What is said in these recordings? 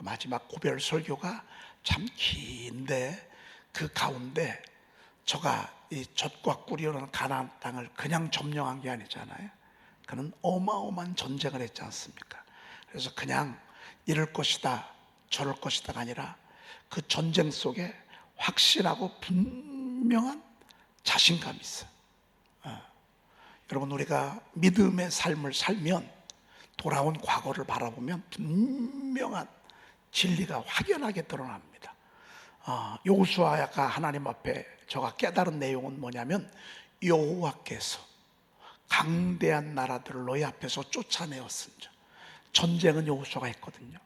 그 마지막 고별 설교가 참 긴데 그 가운데 저가 이 젖과 꿀이 흐르는 가나안 땅을 그냥 점령한 게 아니잖아요. 그는 어마어마한 전쟁을 했지 않습니까? 그래서 그냥 이럴 것이다 저럴 것이다가 아니라 그 전쟁 속에 확실하고 분명한 자신감이 있어요. 여러분, 우리가 믿음의 삶을 살면 돌아온 과거를 바라보면 분명한 진리가 확연하게 드러납니다. 여호수아가 하나님 앞에 저가 깨달은 내용은 뭐냐면, 여호와께서 강대한 나라들을 너희 앞에서 쫓아내었습니다. 전쟁은 여호수아가 했거든요.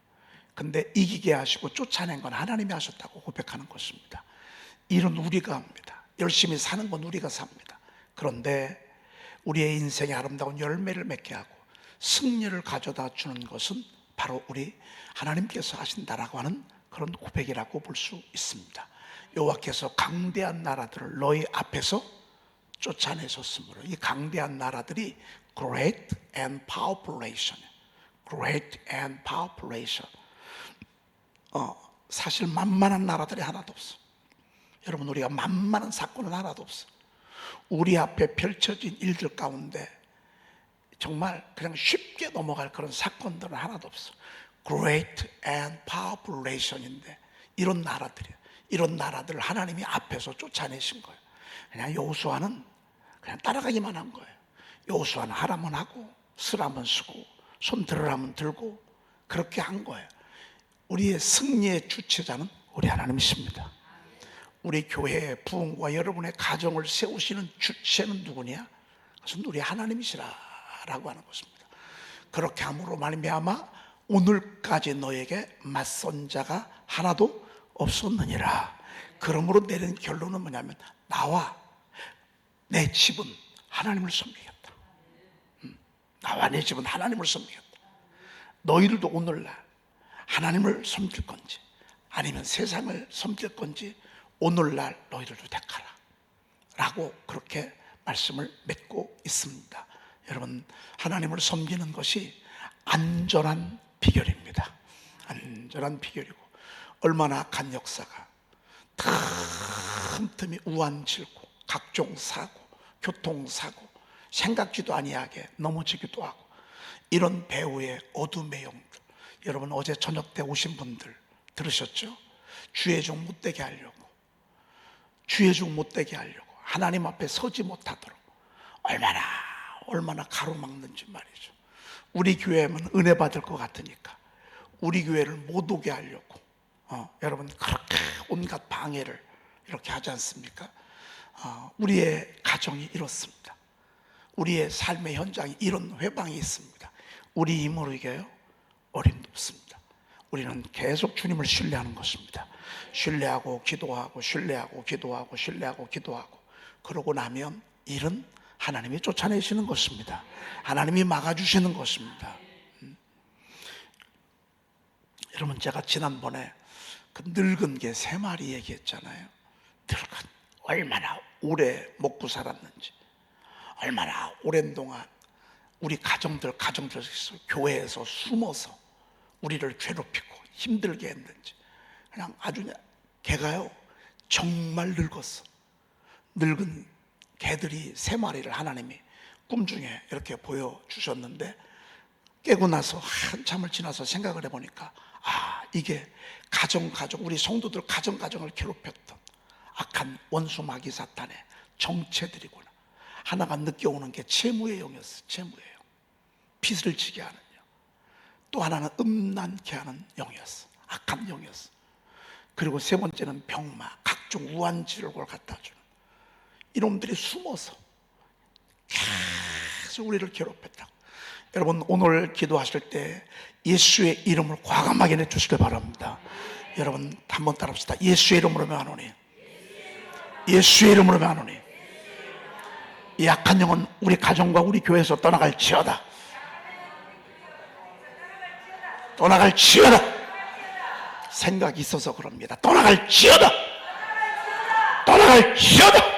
근데 이기게 하시고 쫓아낸 건 하나님이 하셨다고 고백하는 것입니다. 일은 우리가 합니다. 열심히 사는 건 우리가 삽니다. 그런데 우리의 인생의 아름다운 열매를 맺게 하고 승리를 가져다 주는 것은 바로 우리 하나님께서 하신다라고 하는 그런 고백이라고 볼 수 있습니다. 여호와께서 강대한 나라들을 너희 앞에서 쫓아내셨으므로, 이 강대한 나라들이 Great and Powerful Nation, Great and Powerful Nation. 사실 만만한 나라들이 하나도 없어. 여러분, 우리가 만만한 사건은 하나도 없어. 우리 앞에 펼쳐진 일들 가운데 정말 그냥 쉽게 넘어갈 그런 사건들은 하나도 없어. Great and Powerful Nation인데 이런 나라들을 하나님이 앞에서 쫓아내신 거예요. 그냥 여호수아는 그냥 따라가기만 한 거예요. 여호수아는 하라면 하고 쓰라면 쓰고 손 들으라면 들고 그렇게 한 거예요. 우리의 승리의 주체자는 우리 하나님이십니다. 우리 교회의 부흥과 여러분의 가정을 세우시는 주체는 누구냐? 그것은 우리 하나님이시라라고 하는 것입니다. 그렇게 함으로 말미암아 오늘까지 너에게 맞선 자가 하나도 없었느니라. 그러므로 내린 결론은 뭐냐면, 나와 내 집은 하나님을 섬기겠다. 나와 내 집은 하나님을 섬기겠다. 너희들도 오늘날 하나님을 섬길 건지 아니면 세상을 섬길 건지 오늘날 너희들도 택하라 라고 그렇게 말씀을 맺고 있습니다. 여러분, 하나님을 섬기는 것이 안전한 비결입니다. 안전한 비결이고, 얼마나 악한 역사가 틈틈이 우한질고 각종 사고, 교통사고, 생각지도 아니하게 넘어지기도 하고, 이런 배후의 어둠의 영들, 여러분 어제 저녁 때 오신 분들 들으셨죠? 주의 종 못되게 하려고, 주의 종 못되게 하려고 하나님 앞에 서지 못하도록 얼마나 가로막는지 말이죠. 우리 교회면 은혜 받을 것 같으니까 우리 교회를 못 오게 하려고 여러분 그렇게 온갖 방해를 이렇게 하지 않습니까? 우리의 가정이 이렇습니다. 우리의 삶의 현장이 이런 회방이 있습니다. 우리 힘으로 이겨요? 어림도 없습니다. 우리는 계속 주님을 신뢰하는 것입니다. 신뢰하고 기도하고 신뢰하고 기도하고 신뢰하고 기도하고, 그러고 나면 일은 하나님이 쫓아내시는 것입니다. 하나님이 막아주시는 것입니다. 여러분, 제가 지난번에 그 늙은 개 3마리 얘기했잖아요. 늙은, 얼마나 오래 먹고 살았는지, 얼마나 오랜 동안 우리 가정들에서 교회에서 숨어서 우리를 괴롭히고 힘들게 했는지, 그냥 아주 개가요 정말 늙었어. 늙은 개들이 3마리를 하나님이 꿈 중에 이렇게 보여주셨는데, 깨고 나서 한참을 지나서 생각을 해보니까 이게 가정 우리 성도들 가정을 괴롭혔던 악한 원수 마귀 사탄의 정체들이구나. 하나가 느껴오는 게 채무의 영이었어. 채무의 영, 빚을 지게 하는 영. 또 하나는 음란케 하는 영이었어. 악한 영이었어. 그리고 3번째는 병마, 각종 우환질을 갖다 주는 이놈들이 숨어서 계속 우리를 괴롭혔다고. 여러분, 오늘 기도하실 때 예수의 이름을 과감하게 내주시길 바랍니다. 여러분, 한번 따라합시다. 예수의 이름으로 명하노니, 예수의 이름으로 명하노니, 이 악한 영은 우리 가정과 우리 교회에서 떠나갈지어다. 떠나갈지어다. 생각이 있어서 그럽니다. 떠나갈지어다. 떠나갈지어다.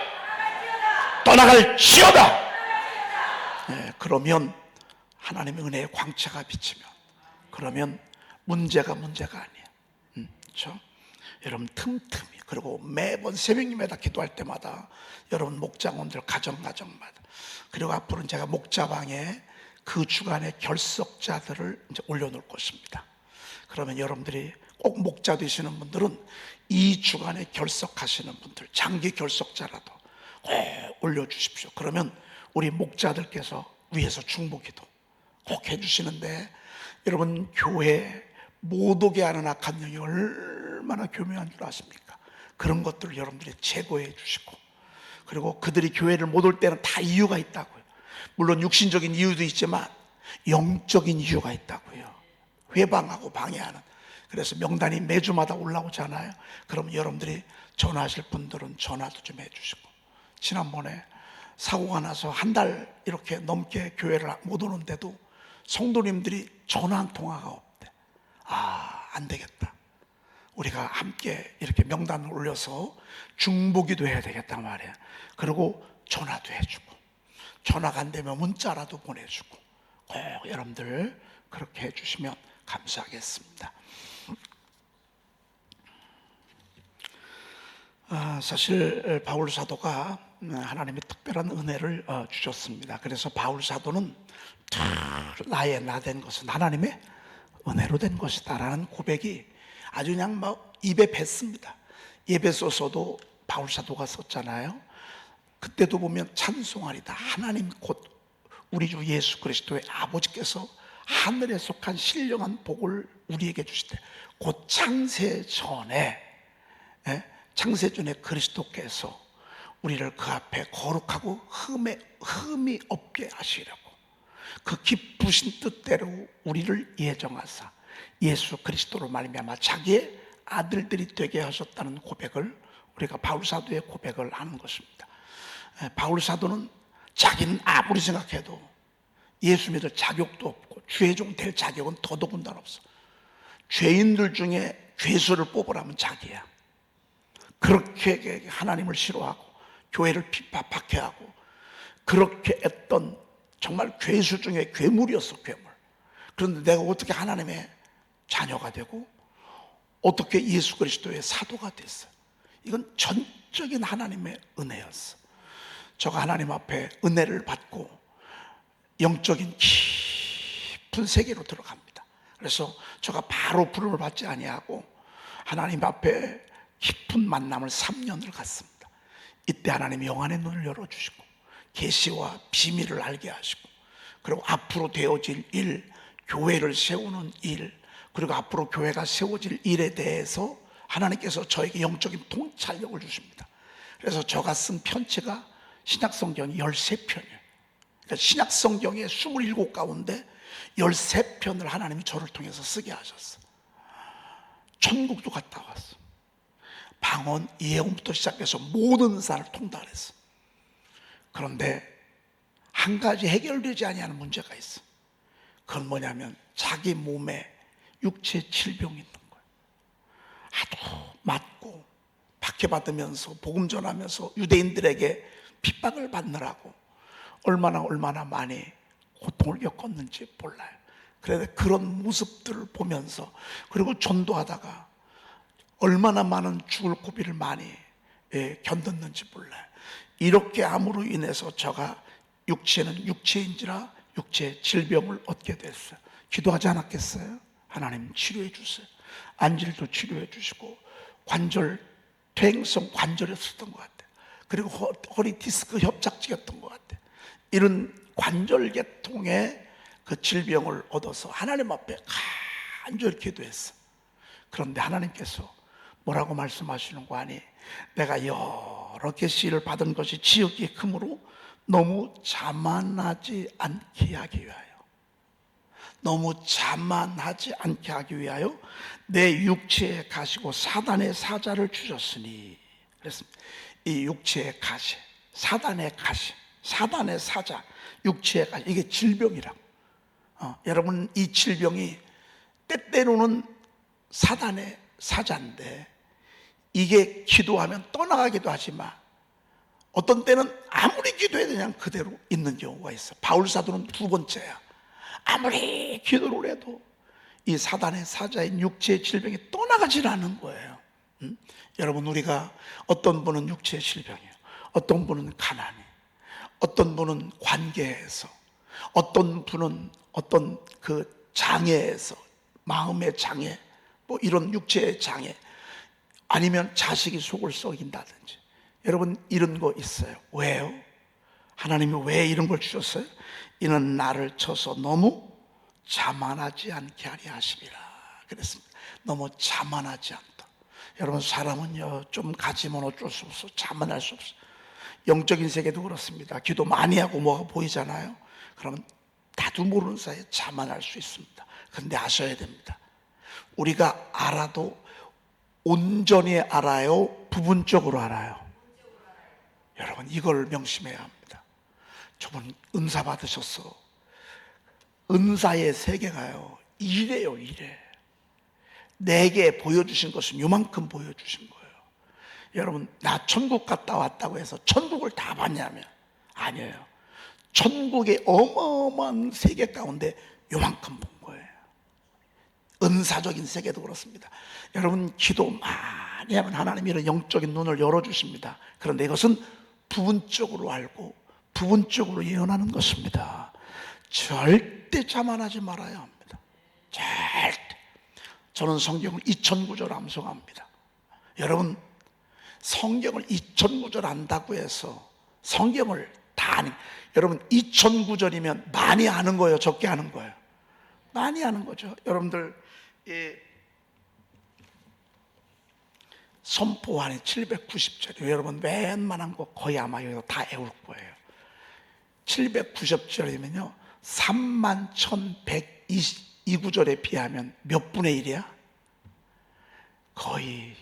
떠나갈지어다. 그러면 하나님의 은혜의 광채가 비치면, 그러면 문제가 아니에요. 그렇죠? 여러분 틈틈이, 그리고 매번 새벽 예배다 기도할 때마다 여러분 목장원들 가정마다, 그리고 앞으로는 제가 목자방에 그 주간의 결석자들을 이제 올려놓을 것입니다. 그러면 여러분들이 꼭 목자 되시는 분들은 이 주간에 결석하시는 분들, 장기 결석자라도 꼭 올려주십시오. 그러면 우리 목자들께서 위에서 중보기도 꼭 해주시는데, 여러분 교회 못 오게 하는 악한 영이 얼마나 교묘한 줄 아십니까? 그런 것들을 여러분들이 제거해 주시고, 그리고 그들이 교회를 못 올 때는 다 이유가 있다고요. 물론 육신적인 이유도 있지만 영적인 이유가 있다고요. 회방하고 방해하는. 그래서 명단이 매주마다 올라오잖아요. 그럼 여러분들이 전화하실 분들은 전화도 좀 해주시고, 지난번에 사고가 나서 한 달 이렇게 넘게 교회를 못 오는데도 성도님들이 전화 한 통화가 없대. 안 되겠다, 우리가 함께 이렇게 명단을 올려서 중보기도 해야 되겠단 말이야. 그리고 전화도 해주고, 전화가 안 되면 문자라도 보내주고, 꼭 여러분들 그렇게 해주시면 감사하겠습니다. 사실 바울 사도가 하나님의 특별한 은혜를 주셨습니다. 그래서 바울 사도는 나의 나 된 것은 하나님의 은혜로 된 것이다라는 고백이 아주 그냥 막 입에 뱄습니다. 예배소서도 바울 사도가 썼잖아요. 그때도 보면 찬송하리다, 하나님 곧 우리 주 예수 그리스도의 아버지께서 하늘에 속한 신령한 복을 우리에게 주시되, 곧 창세 전에 그리스도께서 우리를 그 앞에 거룩하고 흠이 없게 하시려고 그 기쁘신 뜻대로 우리를 예정하사 예수 그리스도로 말미암아 자기의 아들들이 되게 하셨다는 고백을, 우리가 바울 사도의 고백을 하는 것입니다. 바울 사도는 자기는 아무리 생각해도 예수 믿을 자격도 없고 죄종 될 자격은 더더군다나 없어. 죄인들 중에 죄수를 뽑으라면 자기야. 그렇게 하나님을 싫어하고 교회를 박해하고 그렇게 했던 정말 괴수 중에 괴물이었어, 괴물. 그런데 내가 어떻게 하나님의 자녀가 되고 어떻게 예수 그리스도의 사도가 됐어요? 이건 전적인 하나님의 은혜였어. 저가 하나님 앞에 은혜를 받고 영적인 깊은 세계로 들어갑니다. 그래서 저가 바로 부름을 받지 아니하고 하나님 앞에 깊은 만남을 3년을 갔습니다. 이때 하나님이 영안의 눈을 열어주시고 계시와 비밀을 알게 하시고, 그리고 앞으로 되어질 일, 교회를 세우는 일, 그리고 앞으로 교회가 세워질 일에 대해서 하나님께서 저에게 영적인 통찰력을 주십니다. 그래서 저가 쓴 편지가 신약성경이 13편이에요. 그러니까 신약성경의 27 가운데 13편을 하나님이 저를 통해서 쓰게 하셨어. 천국도 갔다 왔어. 방언, 예언부터 시작해서 모든 산을 통달했어. 그런데 한 가지 해결되지 아니하는 문제가 있어. 그건 뭐냐면 자기 몸에 육체 질병이 있는 거예요. 하도 맞고 박해받으면서 복음 전하면서 유대인들에게 핍박을 받느라고 얼마나 많이 고통을 겪었는지 몰라요. 그런데 그런 모습들을 보면서, 그리고 전도하다가 얼마나 많은 죽을 고비를 많이 견뎠는지 몰라요. 이렇게 암으로 인해서 저가 육체는 육체인지라 육체 질병을 얻게 됐어요. 기도하지 않았겠어요? 하나님 치료해 주세요. 안질도 치료해 주시고, 관절, 퇴행성 관절이었던 것 같아요. 그리고 허리 디스크 협착증이었던 것 같아요. 이런 관절 계통의 그 질병을 얻어서 하나님 앞에 간절히 기도했어. 그런데 하나님께서 뭐라고 말씀하시는 거 아니? 내가 여러 계시를 받은 것이 지극히 크므로 너무 자만하지 않게 하기 위하여, 너무 자만하지 않게 하기 위하여 내 육체에 가시고 사단의 사자를 주셨으니. 그랬습니다. 이 육체의 가시, 사단의 가시, 사단의 사자, 육체의 가시, 이게 질병이라고. 여러분, 이 질병이 때때로는 사단의 사자인데, 이게 기도하면 떠나가기도 하지만 어떤 때는 아무리 기도해도 그냥 그대로 있는 경우가 있어. 바울 사도는 두 번째야. 아무리 기도를 해도 이 사단의 사자인 육체의 질병이 떠나가질 않은 거예요. 여러분, 우리가 어떤 분은 육체의 질병이에요. 어떤 분은 가난이, 어떤 분은 관계에서, 어떤 분은 어떤 그 장애에서, 마음의 장애, 뭐 이런 육체의 장애, 아니면 자식이 속을 썩인다든지. 여러분, 이런 거 있어요. 왜요? 하나님이 왜 이런 걸 주셨어요? 이는 나를 쳐서 너무 자만하지 않게 하리 하심이라 그랬습니다. 너무 자만하지 않다. 여러분, 사람은요, 좀 가지면 어쩔 수 없어. 자만할 수 없어. 영적인 세계도 그렇습니다. 기도 많이 하고 뭐가 보이잖아요. 그러면 나도 모르는 사이에 자만할 수 있습니다. 그런데 아셔야 됩니다. 우리가 알아도 온전히 알아요? 부분적으로 알아요? 여러분, 이걸 명심해야 합니다. 저분 은사 받으셨어. 은사의 세계가요, 이래요, 이래. 내게 보여주신 것은 요만큼 보여주신 거예요. 여러분, 나 천국 갔다 왔다고 해서 천국을 다 봤냐면 아니에요. 천국의 어마어마한 세계 가운데 요만큼 본 거예요. 은사적인 세계도 그렇습니다. 여러분, 기도 많이 하면 하나님이 이런 영적인 눈을 열어주십니다. 그런데 이것은 부분적으로 알고 부분적으로 예언하는 것입니다. 절대 자만하지 말아야 합니다. 절대. 저는 성경을 2000구절 암송합니다. 여러분, 성경을 2000구절 안다고 해서 성경을 다 아는, 여러분 2000구절이면 많이 아는 거예요, 적게 아는 거예요? 많이 아는 거죠. 여러분들 선포안에 790절이에요. 여러분 웬만한 거 거의 아마 여기서 다 외울 거예요. 790절이면요 31,122구절에 비하면 몇 분의 1이야? 거의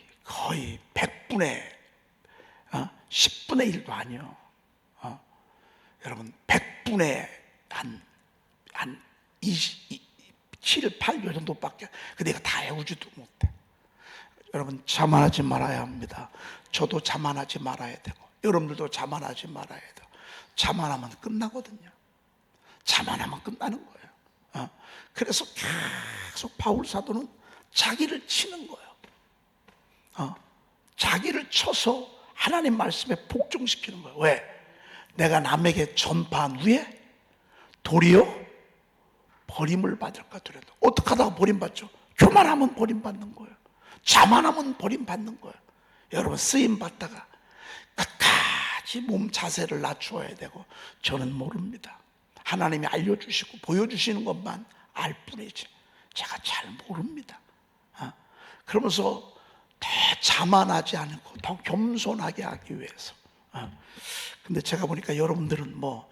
100분의 10분의 1도 아니요. 여러분 100분의 한 7, 8 요 정도밖에. 근데 이거 다 외우지도 못해. 여러분, 자만하지 말아야 합니다. 저도 자만하지 말아야 되고 여러분들도 자만하지 말아야 돼요. 자만하면 끝나거든요. 자만하면 끝나는 거예요. 그래서 계속 바울 사도는 자기를 치는 거예요. 자기를 쳐서 하나님 말씀에 복종시키는 거예요. 왜? 내가 남에게 전파한 후에 도리어 버림을 받을까 두려워. 어떻게 하다가 버림받죠? 교만하면 버림받는 거예요. 자만하면 버림받는 거예요. 여러분, 쓰임받다가 끝까지 몸 자세를 낮추어야 되고. 저는 모릅니다. 하나님이 알려주시고 보여주시는 것만 알 뿐이지 제가 잘 모릅니다. 그러면서 더 자만하지 않고 더 겸손하게 하기 위해서. 근데 제가 보니까 여러분들은 뭐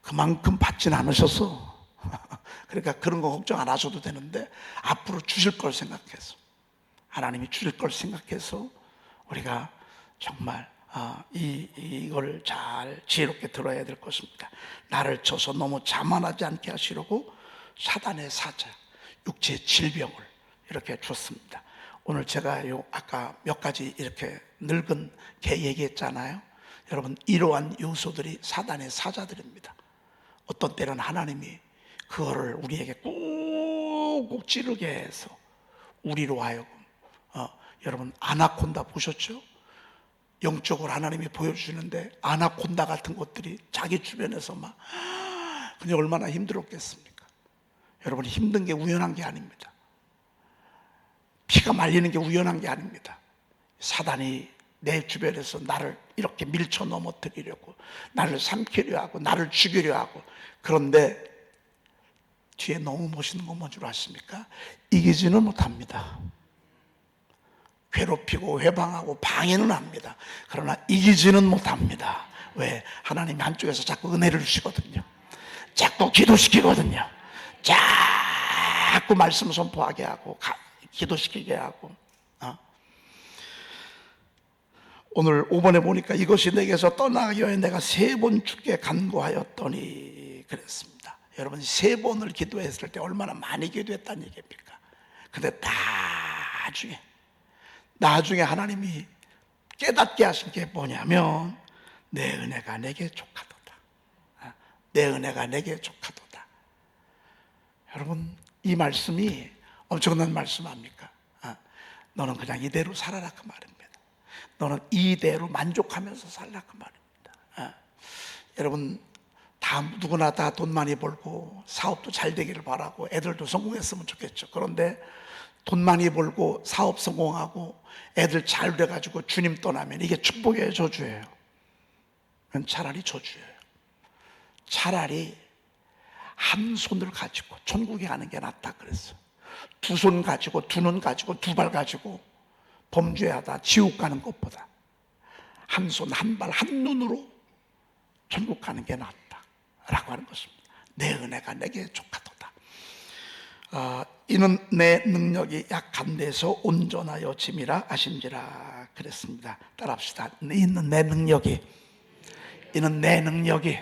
그만큼 받진 않으셔서 그러니까 그런 거 걱정 안 하셔도 되는데, 앞으로 주실 걸 생각해서, 하나님이 주실 걸 생각해서 우리가 정말 이걸 잘 지혜롭게 들어야 될 것입니다. 나를 쳐서 너무 자만하지 않게 하시려고 사단의 사자, 육체의 질병을 이렇게 줬습니다. 오늘 제가 아까 몇 가지 이렇게 늙은 개 얘기했잖아요. 여러분, 이러한 요소들이 사단의 사자들입니다. 어떤 때는 하나님이 그거를 우리에게 꾹꾹 찌르게 해서 우리로 하여금 여러분, 아나콘다 보셨죠? 영적으로 하나님이 보여주시는데 아나콘다 같은 것들이 자기 주변에서 막 그냥 얼마나 힘들었겠습니까? 여러분, 힘든 게 우연한 게 아닙니다. 피가 말리는 게 우연한 게 아닙니다. 사단이 내 주변에서 나를 이렇게 밀쳐 넘어뜨리려고, 나를 삼키려 하고, 나를 죽이려 하고. 그런데 뒤에 너무 멋있는 건 뭔 줄 아십니까? 이기지는 못합니다. 괴롭히고 회방하고 방해는 합니다. 그러나 이기지는 못합니다. 왜? 하나님이 한쪽에서 자꾸 은혜를 주시거든요. 자꾸 기도시키거든요. 자꾸 말씀 선포하게 하고 기도시키게 하고. 오늘 5번에 보니까 이것이 내게서 떠나기 위해 내가 3번 주께 간구하였더니 그랬습니다. 여러분, 3번을 기도했을 때 얼마나 많이 기도했다는 얘기입니까? 근데 나중에 하나님이 깨닫게 하신 게 뭐냐면, 내 은혜가 내게 족하도다. 내 은혜가 내게 족하도다. 여러분, 이 말씀이 엄청난 말씀 아닙니까? 너는 그냥 이대로 살아라 그 말입니다. 너는 이대로 만족하면서 살라 그 말입니다. 여러분 다 누구나 다 돈 많이 벌고 사업도 잘 되기를 바라고 애들도 성공했으면 좋겠죠. 그런데 돈 많이 벌고 사업 성공하고 애들 잘 돼가지고 주님 떠나면 이게 축복이에요, 저주예요? 그건 차라리 저주예요. 차라리 한 손을 가지고 천국에 가는 게 낫다 그랬어요. 두 손 가지고 두 눈 가지고 두 발 가지고 범죄하다 지옥 가는 것보다 한 손 한 발 한 눈으로 천국 가는 게 낫다 라고 하는 것입니다. 내 은혜가 내게 족하도다. 이는 내 능력이 약한 데서 온전하여 짐이라 하신지라 그랬습니다. 따라합시다. 이는 내 능력이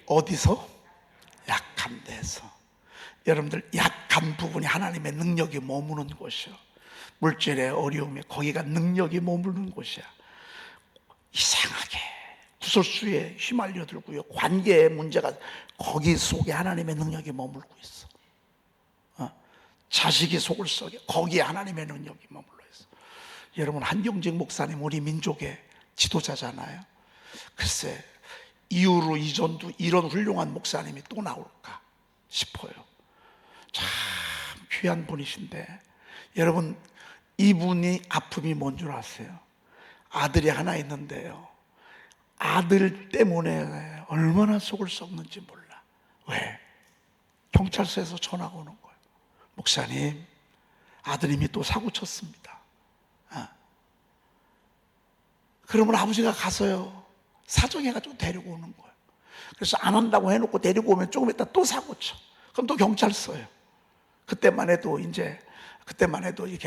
어디서? 약한 데서. 여러분들 약한 부분이 하나님의 능력이 머무는 곳이요, 물질의 어려움에 거기가 능력이 머무는 곳이야. 이상하게 구설수에 휘말려들고요, 관계의 문제가 거기 속에 하나님의 능력이 머물고 있어. 자식이 속을 썩여 거기에 하나님의 능력이 머물러 있어. 여러분 한경직 목사님 우리 민족의 지도자잖아요. 글쎄 이후로 이전도 이런 훌륭한 목사님이 또 나올까 싶어요. 참 귀한 분이신데 여러분 이분이 아픔이 뭔 줄 아세요? 아들이 하나 있는데요, 아들 때문에 얼마나 속을 썩는지 몰라. 왜? 경찰서에서 전화가 오는 거예요. 목사님 아드님이 또 사고 쳤습니다. 그러면 아버지가 가서요 사정해가지고 데리고 오는 거예요. 그래서 안 한다고 해놓고 데리고 오면 조금 있다 또 사고 쳐. 그럼 또 경찰서예요. 그때만 해도 이렇게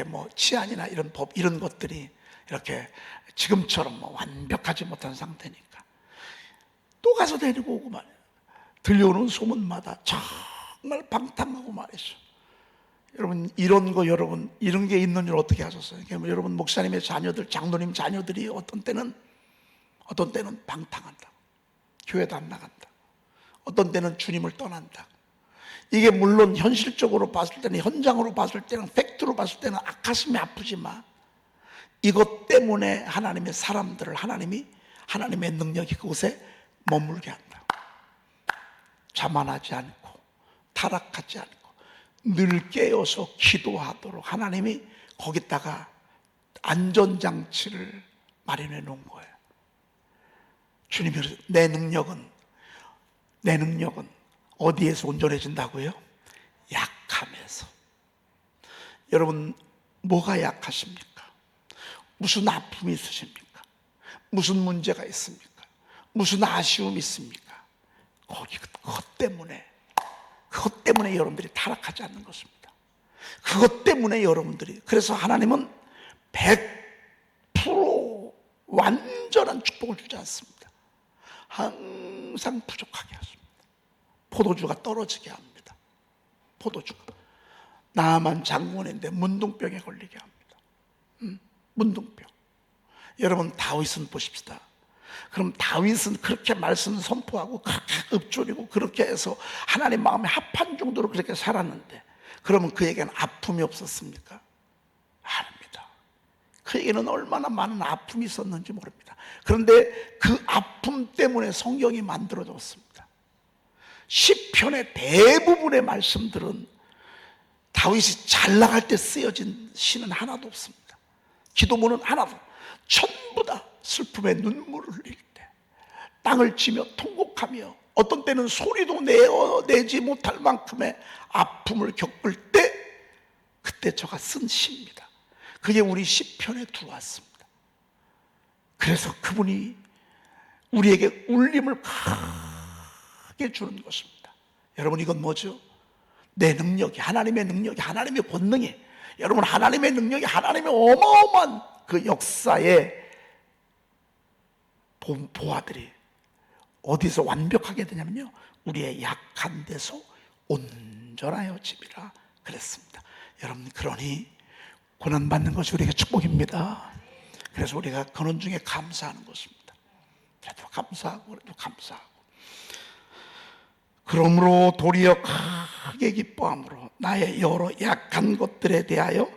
뭐 치안이나 이런 법 이런 것들이 이렇게 지금처럼 뭐 완벽하지 못한 상태니까 또 가서 데리고 오고 말이에요. 들려오는 소문마다 정말 방탕하고 말이죠. 여러분 이런 게 있는 줄 어떻게 하셨어요? 여러분 목사님의 자녀들, 장로님 자녀들이 어떤 때는 방탕한다, 교회도 안 나간다, 어떤 때는 주님을 떠난다. 이게 물론 현실적으로 봤을 때는, 현장으로 봤을 때는, 팩트로 봤을 때는 가슴이 아프지만 이것 때문에 하나님의 사람들을 하나님의 능력이 그곳에 머물게 한다. 자만하지 않고 타락하지 않고 늘 깨어서 기도하도록 하나님이 거기다가 안전장치를 마련해 놓은 거예요. 주님이 내 능력은 어디에서 온전해진다고요? 약함에서. 여러분 뭐가 약하십니까? 무슨 아픔이 있으십니까? 무슨 문제가 있습니까? 무슨 아쉬움이 있습니까? 그것 때문에 여러분들이 타락하지 않는 것입니다. 그것 때문에 여러분들이, 그래서 하나님은 100% 완전한 축복을 주지 않습니다. 항상 부족하게 하십니다. 포도주가 떨어지게 합니다. 포도주가. 나만 장군인데 문둥병에 걸리게 합니다. 문둥병. 여러분 다윗은 보십시다. 그럼 다윗은 그렇게 말씀 선포하고 그렇게 읊조리고 그렇게 해서 하나님 마음에 합한 정도로 그렇게 살았는데, 그러면 그에게는 아픔이 없었습니까? 아닙니다. 그에게는 얼마나 많은 아픔이 있었는지 모릅니다. 그런데 그 아픔 때문에 성경이 만들어졌습니다. 시편의 대부분의 말씀들은 다윗이 잘 나갈 때 쓰여진 시는 하나도 없습니다. 기도문은 하나도. 전부 다 슬픔에 눈물을 흘릴 때, 땅을 치며 통곡하며 어떤 때는 소리도 내지 못할 만큼의 아픔을 겪을 때, 그때 저가 쓴 시입니다. 그게 우리 시편에 들어왔습니다. 그래서 그분이 우리에게 울림을 크게 주는 것입니다. 여러분 이건 뭐죠? 내 능력이, 하나님의 능력이, 하나님의 권능이, 여러분 하나님의 능력이, 하나님의 어마어마한 그 역사의 보화들이 어디서 완벽하게 되냐면요, 우리의 약한 데서 온전하여 짐이라 그랬습니다. 여러분 그러니 고난받는 것이 우리에게 축복입니다. 그래서 우리가 근원 중에 감사하는 것입니다. 그래도 감사하고 그러므로 도리어 크게 기뻐함으로 나의 여러 약한 것들에 대하여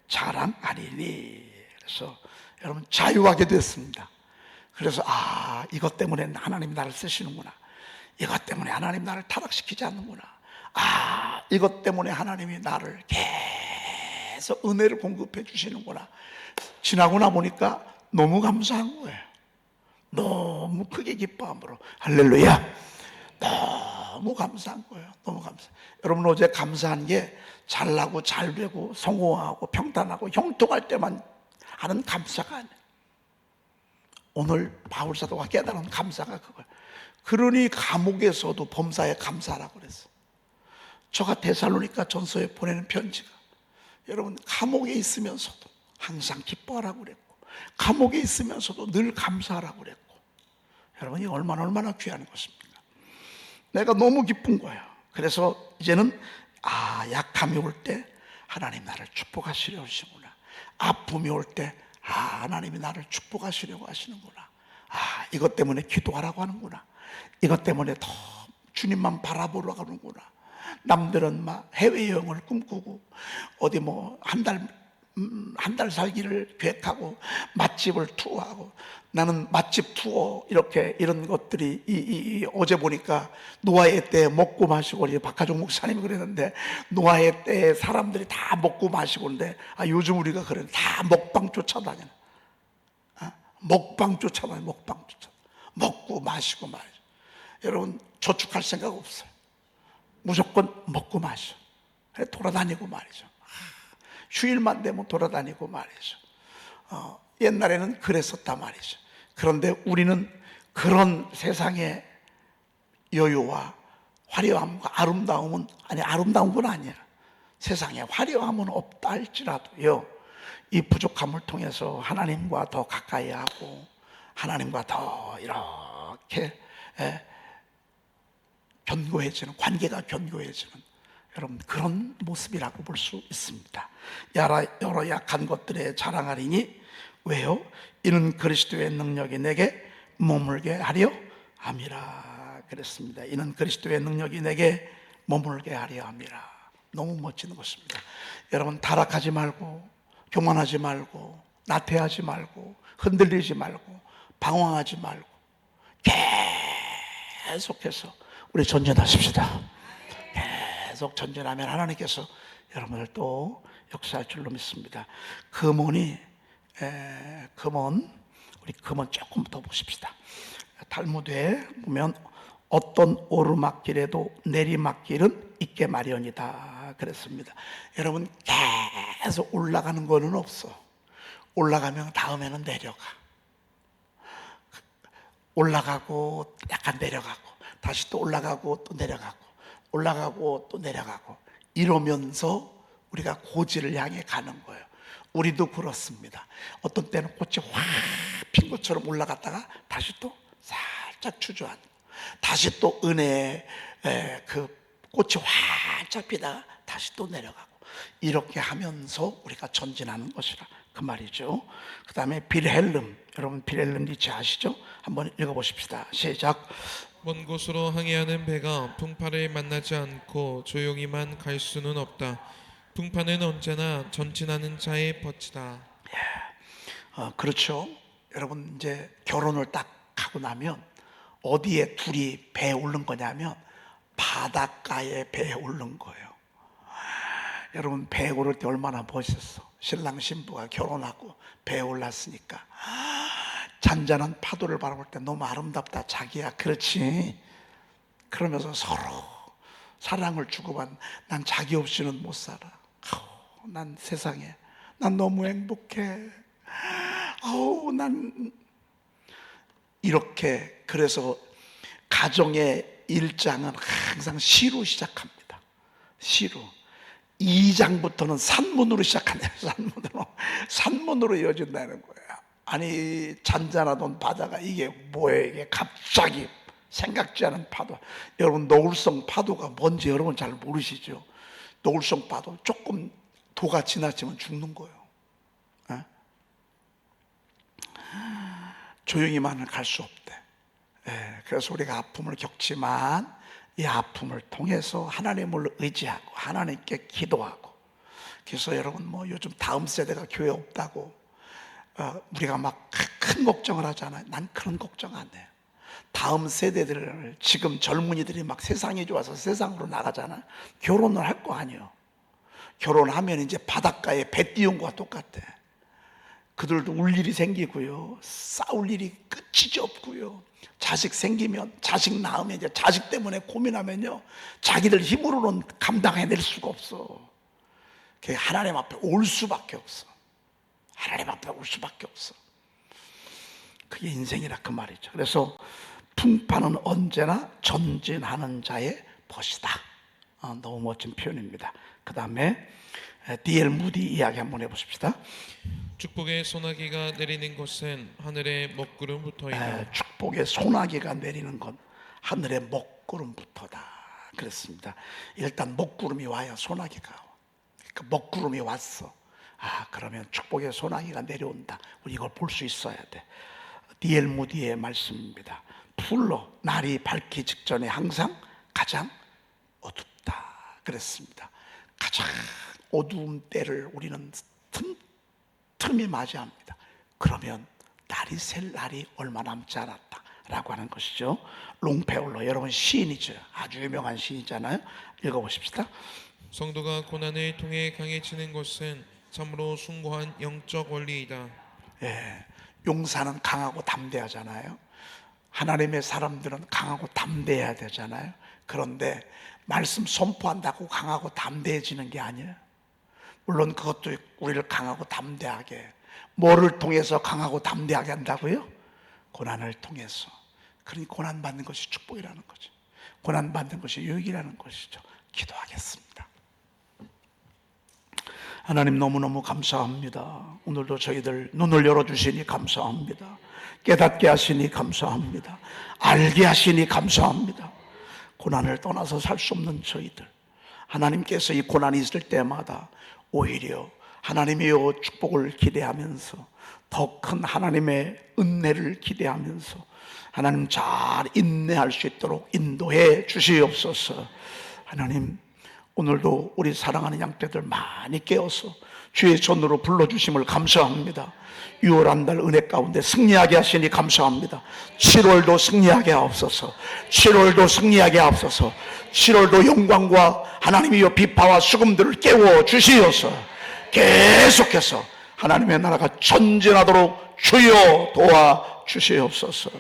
자랑하리니. 그래서 여러분 자유하게 됐습니다. 그래서 이것 때문에 하나님 나를 쓰시는구나. 이것 때문에 하나님 나를 타락시키지 않는구나. 이것 때문에 하나님이 나를 계속 은혜를 공급해 주시는구나. 지나고 나 보니까 너무 감사한 거예요. 너무 크게 기뻐함으로. 할렐루야. 너무 감사한 거예요. 너무 감사. 여러분 어제 감사한 게 잘나고 잘되고 성공하고 평탄하고 형통할 때만 하는 감사가 아니에요. 오늘 바울사도가 깨달은 감사가 그거예요. 그러니 감옥에서도 범사에 감사하라고 그랬어. 저가 데살로니가 전서에 보내는 편지가, 여러분 감옥에 있으면서도 항상 기뻐하라고 그랬고, 감옥에 있으면서도 늘 감사하라고 그랬고, 여러분 이 얼마나 귀한 것입니까? 내가 너무 기쁜 거야. 그래서 이제는 약함이 올 때 하나님 나를 축복하시려 하시구나. 아픔이 올 때 하나님이 나를 축복하시려고 하시는구나. 이것 때문에 기도하라고 하는구나. 이것 때문에 더 주님만 바라보려고 하는구나. 남들은 막 해외여행을 꿈꾸고 어디 뭐 한 달 살기를 계획하고 맛집을 투어하고, 나는 맛집 투어 이런 것들이 어제 보니까 노아의 때에 먹고 마시고, 우리 박하종 목사님이 그랬는데 노아의 때에 사람들이 다 먹고 마시고 있는데 요즘 우리가 그래, 다 먹방 쫓아다니는, 먹방 쫓아다니, 먹고 마시고 말이죠. 여러분 저축할 생각 없어요. 무조건 먹고 마셔. 돌아다니고 말이죠. 휴일만 되면 돌아다니고 말이죠. 옛날에는 그랬었단 말이죠. 그런데 우리는 그런 세상의 여유와 화려함과 아름다움은, 아름다운 건 아니야. 세상에 화려함은 없다 할지라도요, 이 부족함을 통해서 하나님과 더 가까이 하고 하나님과 더 이렇게 견고해지는, 관계가 견고해지는 여러분 그런 모습이라고 볼 수 있습니다. 여러 약한 것들에 자랑하리니 왜요? 이는 그리스도의 능력이 내게 머물게 하려 함이라 그랬습니다. 이는 그리스도의 능력이 내게 머물게 하려 함이라. 너무 멋진 것입니다. 여러분 타락하지 말고, 교만하지 말고, 나태하지 말고, 흔들리지 말고, 방황하지 말고 계속해서 우리 전진하십시다. 계속 전진하면 하나님께서 여러분을 또 역사할 줄로 믿습니다. 금은 우리 금은 조금 더 보십시다. 탈무드에 보면 어떤 오르막길에도 내리막길은 있게 마련이다 그랬습니다. 여러분 계속 올라가는 거는 없어. 올라가면 다음에는 내려가. 올라가고 약간 내려가고 다시 또 올라가고 또 내려가고 올라가고 또 내려가고 이러면서 우리가 고지를 향해 가는 거예요. 우리도 그렇습니다. 어떤 때는 꽃이 확 핀 것처럼 올라갔다가 다시 또 살짝 주저앉고, 다시 또 은혜의 그 꽃이 활짝 피다가 다시 또 내려가고, 이렇게 하면서 우리가 전진하는 것이라 그 말이죠. 그 다음에 빌헬름, 여러분 빌헬름 리치 아시죠? 한번 읽어보십시다. 시작. 먼 곳으로 항해하는 배가 풍파를 만나지 않고 조용히만 갈 수는 없다. 풍파는 언제나 전진하는 자의 벗이다. 그렇죠. 여러분 이제 결혼을 딱 하고 나면 어디에 둘이 배에 오른 거냐면 바닷가에 배에 오른 거예요. 여러분 배에 오를 때 얼마나 멋있었어. 신랑 신부가 결혼하고 배에 올랐으니까 잔잔한 파도를 바라볼 때 너무 아름답다 자기야. 그렇지. 그러면서 서로 사랑을 주고받는, 난 자기 없이는 못 살아. 난 세상에 난 너무 행복해. 난 이렇게. 그래서 가정의 1장은 항상 시로 시작합니다. 시로. 2장부터는 산문으로 시작한다. 산문으로 이어진다는 거야. 아니 잔잔하던 바다가 이게 뭐예요? 이게 갑자기 생각지 않은 파도. 여러분 노을성 파도가 뭔지 여러분 잘 모르시죠? 노을성 파도 조금 도가 지나치면 죽는 거예요. 조용히만은 갈 수 없대. 그래서 우리가 아픔을 겪지만 이 아픔을 통해서 하나님을 의지하고 하나님께 기도하고. 그래서 여러분 뭐 요즘 다음 세대가 교회 없다고 우리가 막 큰 걱정을 하잖아요. 난 그런 걱정 안 해요. 다음 세대들, 지금 젊은이들이 막 세상이 좋아서 세상으로 나가잖아요. 결혼을 할 거 아니에요. 결혼하면 이제 바닷가에 배 띄운 거와 똑같아. 그들도 울 일이 생기고요, 싸울 일이 끝이 없고요, 자식 생기면, 자식 낳으면 이제 자식 때문에 고민하면요, 자기들 힘으로는 감당해낼 수가 없어. 하나님 앞에 올 수밖에 없어. 하나님 앞에 올 수밖에 없어. 그게 인생이라 그 말이죠. 그래서 풍파는 언제나 전진하는 자의 벗이다. 너무 멋진 표현입니다. 그 다음에 D.L. 무디 이야기 한번 해보십시다. 축복의 소나기가 내리는 곳은 하늘의 먹구름부터이다. 축복의 소나기가 내리는 건 하늘의 먹구름부터다. 그랬습니다. 일단 먹구름이 와야 소나기가 와. 그 먹구름이 왔어. 그러면 축복의 소나기가 내려온다. 우리 이걸 볼 수 있어야 돼. D.L. 무디의 말씀입니다. 풀로 날이 밝기 직전에 항상 가장 어둡다. 그랬습니다. 가장 어두운 때를 우리는 틈틈이 맞이합니다. 그러면 날이 셀 날이 얼마 남지 않았다 라고 하는 것이죠. 롱페올로, 여러분 시인이죠. 아주 유명한 시인이잖아요. 읽어보십시다. 성도가 고난을 통해 강해지는 것은 참으로 숭고한 영적 원리이다. 용사는 강하고 담대하잖아요. 하나님의 사람들은 강하고 담대해야 되잖아요. 그런데 말씀 선포한다고 강하고 담대해지는 게 아니에요. 물론 그것도 우리를 강하고 담대하게, 뭐를 통해서 강하고 담대하게 한다고요? 고난을 통해서. 그러니 고난 받는 것이 축복이라는 거죠. 고난 받는 것이 유익이라는 것이죠. 기도하겠습니다. 하나님 너무너무 감사합니다. 오늘도 저희들 눈을 열어주시니 감사합니다. 깨닫게 하시니 감사합니다. 알게 하시니 감사합니다. 고난을 떠나서 살 수 없는 저희들, 하나님께서 이 고난이 있을 때마다 오히려 하나님의 축복을 기대하면서, 더 큰 하나님의 은혜를 기대하면서 하나님 잘 인내할 수 있도록 인도해 주시옵소서. 하나님, 오늘도 우리 사랑하는 양떼들 많이 깨어서 주의 손으로 불러주심을 감사합니다. 6월 한 달 은혜 가운데 승리하게 하시니 감사합니다. 7월도 승리하게 하옵소서. 7월도 승리하게 하옵소서. 7월도 영광과 하나님의 비파와 수금들을 깨워 주시옵소서. 계속해서 하나님의 나라가 전진하도록 주여 도와 주시옵소서.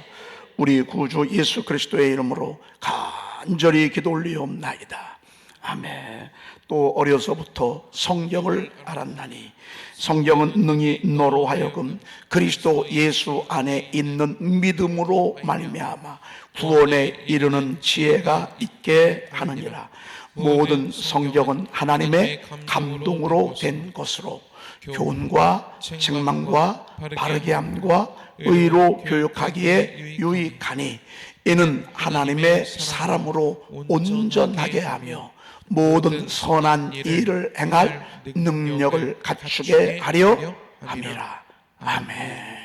우리 구주 예수 그리스도의 이름으로 간절히 기도 올리옵나이다. 아멘. 또 어려서부터 성경을 알았나니 성경은 능히 너로 하여금 그리스도 예수 안에 있는 믿음으로 말미암아 구원에 이르는 지혜가 있게 하느니라. 모든 성경은 하나님의 감동으로 된 것으로 교훈과 책망과 바르게 함과 의로 교육하기에 유익하니 이는 하나님의 사람으로 온전하게 하며 모든 선한 일을 행할 능력을 갖추게 하려 함이라. 아멘.